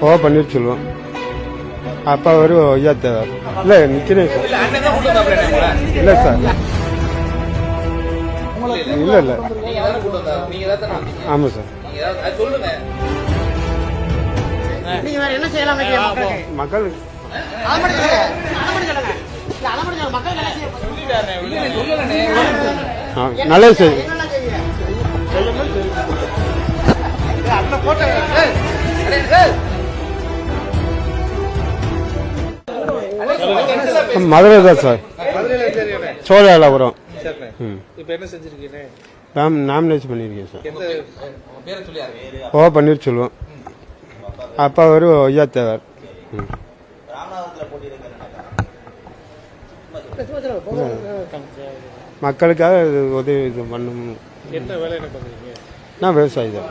ஓ பன்னீர்செல்வம் அப்பா ஒரு ஐயா தேவர் இல்ல நிக்கிறேன் சார் இல்ல சார் இல்ல ஆமா சார் மக்கள் நல்லது சார் மதுரை தான் சார் சோழாவரம் நாமினேஷன் பண்ணியிருக்கேன் சார் ஓ பன்னீர்செல்வம் அப்பா ஒரு ஐயா தேவர் மக்களுக்காக உதவி இது பண்ணணும். நான் விவசாயி தான்.